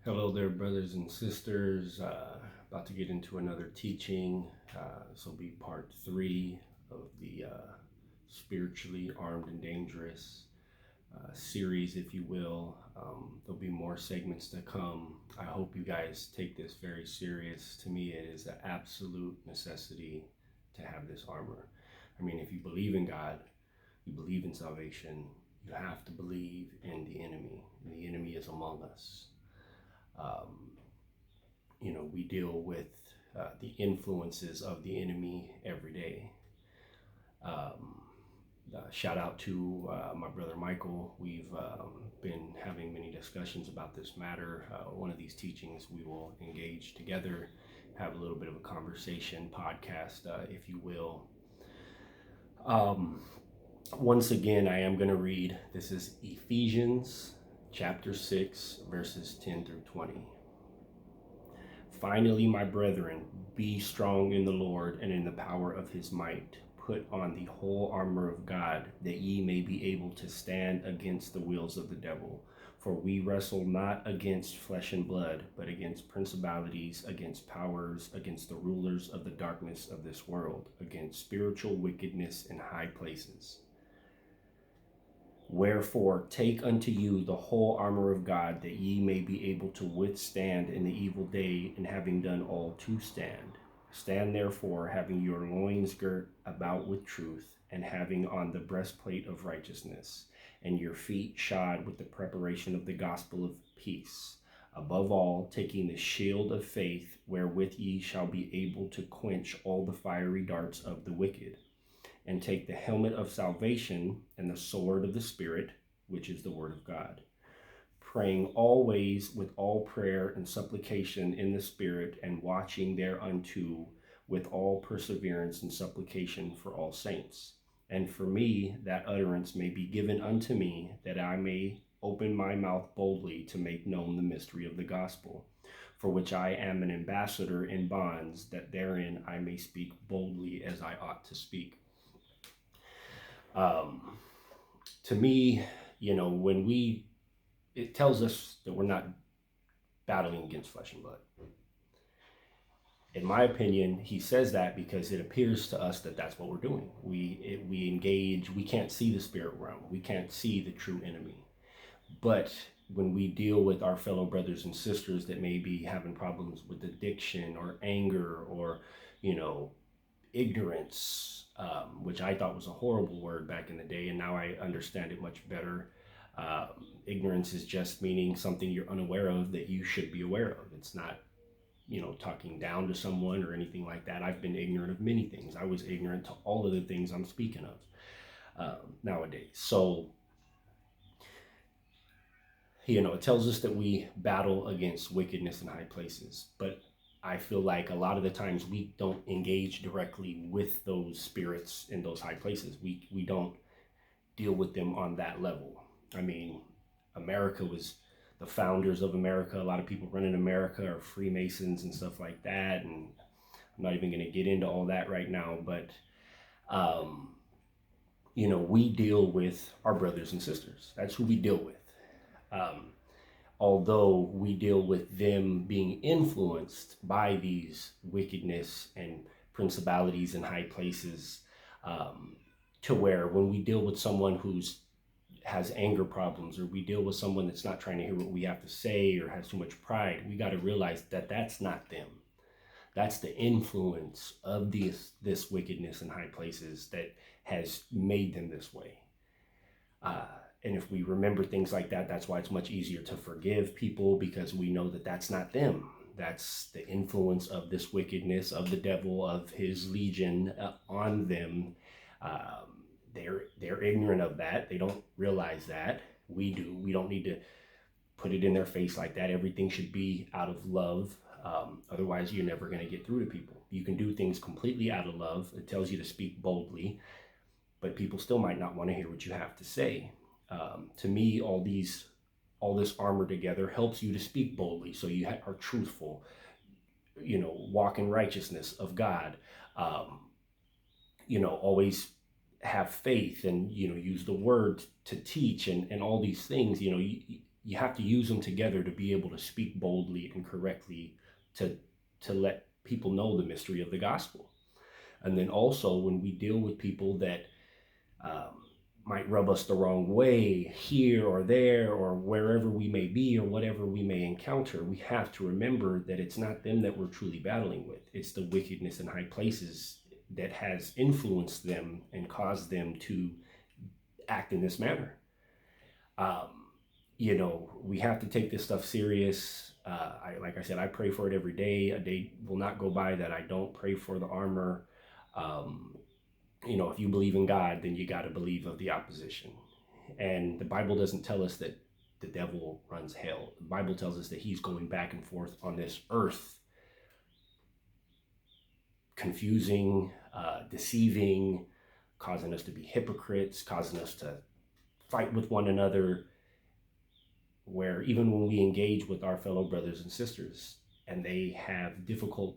Hello there, brothers and sisters. About to get into another teaching. This will be part 3 of the Spiritually Armed and Dangerous series, if you will. There'll be more segments to come. I hope you guys take this very serious. To me, it is an absolute necessity to have this armor. I mean, if you believe in God, you believe in salvation, you have to believe in the enemy. The enemy is among us. Um, we deal with the influences of the enemy every day. Um, Shout out to my brother Michael. We've been having many discussions about this matter. One of these teachings we will engage together, have a little bit of a conversation podcast, if you will. Once again, I am going to read. This is Ephesians chapter 6, verses 10 through 20. Finally, my brethren, be strong in the Lord and in the power of his might. Put on the whole armor of God, that ye may be able to stand against the wills of the devil. For we wrestle not against flesh and blood, but against principalities, against powers, against the rulers of the darkness of this world, against spiritual wickedness in high places. Wherefore, take unto you the whole armor of God, that ye may be able to withstand in the evil day, and having done all to stand. Stand therefore, having your loins girt about with truth, and having on the breastplate of righteousness, and your feet shod with the preparation of the gospel of peace. Above all, taking the shield of faith, wherewith ye shall be able to quench all the fiery darts of the wicked. And take the helmet of salvation and the sword of the Spirit, which is the word of God, praying always with all prayer and supplication in the Spirit, and watching thereunto with all perseverance and supplication for all saints. And for me, that utterance may be given unto me, that I may open my mouth boldly to make known the mystery of the gospel, for which I am an ambassador in bonds, that therein I may speak boldly as I ought to speak. To me, it tells us that we're not battling against flesh and blood. In my opinion, he says that because it appears to us that that's what we're doing. We engage. We can't see the spirit realm. We can't see the true enemy. But when we deal with our fellow brothers and sisters that may be having problems with addiction or anger or, ignorance, which I thought was a horrible word back in the day, and now I understand it much better. Ignorance is just meaning something you're unaware of that you should be aware of. It's not, talking down to someone or anything like that. I've been ignorant of many things. I was ignorant to all of the things I'm speaking of nowadays. So, it tells us that we battle against wickedness in high places, but I feel like a lot of the times we don't engage directly with those spirits in those high places. We don't deal with them on that level. I mean, America was the founders of America. A lot of people running America are Freemasons and stuff like that. And I'm not even going to get into all that right now, but, we deal with our brothers and sisters. That's who we deal with. Although we deal with them being influenced by these wickedness and principalities in high places, to where when we deal with someone who's has anger problems, or we deal with someone that's not trying to hear what we have to say or has too much pride, we got to realize that that's not them. That's the influence of this wickedness in high places that has made them this way. And if we remember things like that, that's why it's much easier to forgive people, because we know that that's not them. That's the influence of this wickedness, of the devil, of his legion on them. They're ignorant of that. They don't realize that. We do. We don't need to put it in their face like that. Everything should be out of love. Otherwise, you're never going to get through to people. You can do things completely out of love. It tells you to speak boldly, but people still might not want to hear what you have to say. To me, all this armor together helps you to speak boldly, so you are truthful, walk in righteousness of God, always have faith, and use the word to teach, and all these things. you have to use them together to be able to speak boldly and correctly to let people know the mystery of the gospel. And then also when we deal with people that um, might rub us the wrong way here or there or wherever we may be or whatever we may encounter, we have to remember that it's not them that we're truly battling with. It's the wickedness in high places that has influenced them and caused them to act in this manner. Um, we have to take this stuff serious. Like I said, I pray for it every day. A day will not go by that I don't pray for the armor. Um, if you believe in God, then you got to believe of the opposition. And the Bible doesn't tell us that the devil runs hell. The Bible tells us that he's going back and forth on this earth, confusing, deceiving, causing us to be hypocrites, causing us to fight with one another, where even when we engage with our fellow brothers and sisters and they have difficult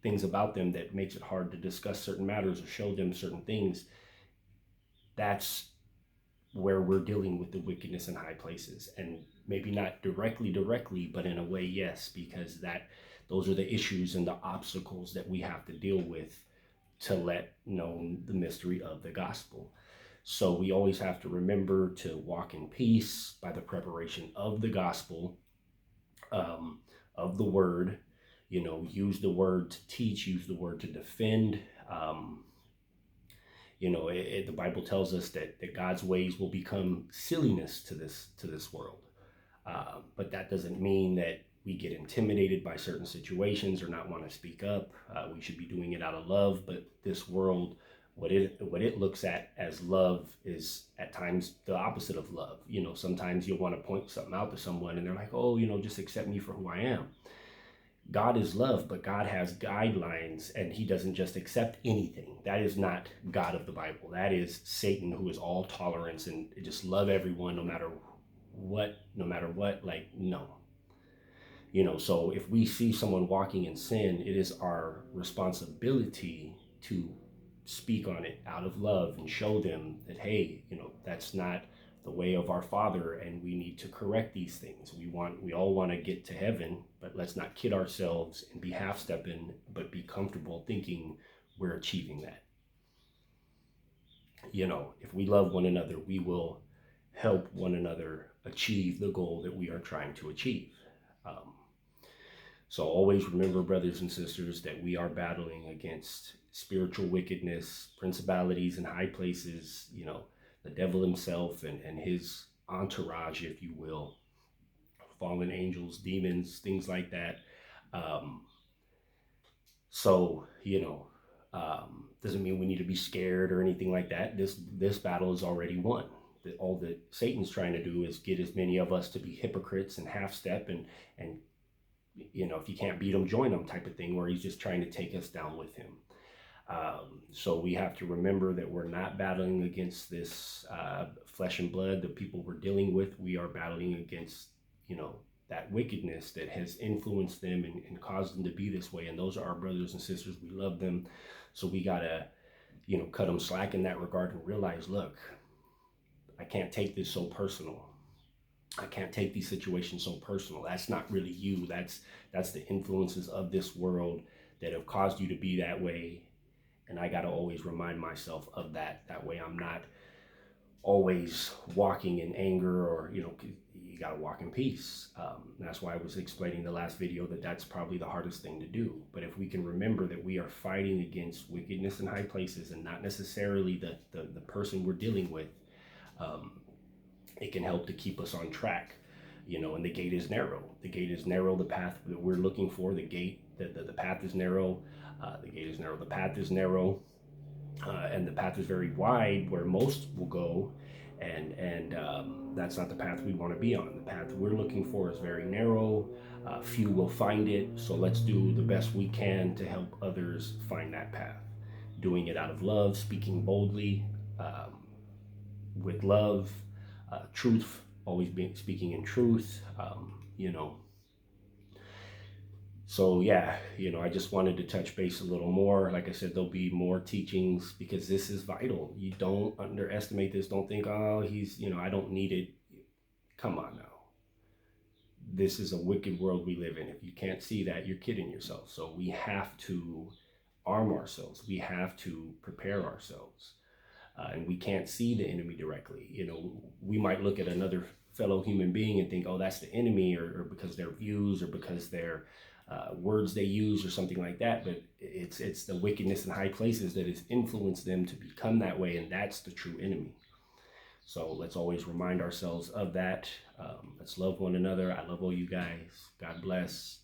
things about them that makes it hard to discuss certain matters or show them certain things, that's where we're dealing with the wickedness in high places. And maybe not directly, but in a way, yes, because those are the issues and the obstacles that we have to deal with to let known the mystery of the gospel. So we always have to remember to walk in peace by the preparation of the gospel, of the word. Use the word to teach, use the word to defend. The Bible tells us that God's ways will become silliness to this world. But that doesn't mean that we get intimidated by certain situations or not want to speak up. We should be doing it out of love. But this world, what it looks at as love is at times the opposite of love. Sometimes you'll want to point something out to someone and they're like, oh, just accept me for who I am. God is love, but God has guidelines and he doesn't just accept anything. That is not God of the Bible. That is Satan, who is all tolerance and just love everyone no matter what, like, no. So if we see someone walking in sin, it is our responsibility to speak on it out of love and show them that, hey, that's not the way of our Father, and we need to correct these things. We all want to get to heaven, but let's not kid ourselves and be half-stepping, but be comfortable thinking we're achieving that. If we love one another, we will help one another achieve the goal that we are trying to achieve. So always remember, brothers and sisters, that we are battling against spiritual wickedness, principalities in high places, the devil himself and his entourage, if you will, fallen angels, demons, things like that. Doesn't mean we need to be scared or anything like that. This battle is already won. All that Satan's trying to do is get as many of us to be hypocrites and half-step and if you can't beat him, join him type of thing, where he's just trying to take us down with him. So we have to remember that we're not battling against this flesh and blood, the people we're dealing with. We are battling against, that wickedness that has influenced them and caused them to be this way. And those are our brothers and sisters. We love them. So we got to, cut them slack in that regard and realize, look, I can't take this so personal. I can't take these situations so personal. That's not really you. That's the influences of this world that have caused you to be that way. And I got to always remind myself of that. That way I'm not always walking in anger or, you got to walk in peace. That's why I was explaining the last video that that's probably the hardest thing to do. But if we can remember that we are fighting against wickedness in high places and not necessarily the person we're dealing with, it can help to keep us on track, and the gate is narrow. The gate is narrow, the path that we're looking for, the path is narrow, the gate is narrow, the path is narrow, and the path is very wide where most will go, and that's not the path we want to be on. The path we're looking for is very narrow, few will find it, so let's do the best we can to help others find that path, doing it out of love, speaking boldly, with love, truth, always speaking in truth, So yeah, I just wanted to touch base a little more. Like I said, there'll be more teachings because this is vital. You don't underestimate this. Don't think, oh, he's, I don't need it. Come on now. this is a wicked world we live in. If you can't see that, you're kidding yourself. So we have to arm ourselves. We have to prepare ourselves. And we can't see the enemy directly. You know, we might look at another fellow human being and think, oh, that's the enemy, or because their views, or because their words they use, or something like that. But it's the wickedness in high places that has influenced them to become that way, and that's the true enemy. So let's always remind ourselves of that. Let's love one another. I love all you guys. God bless.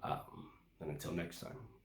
And until next time.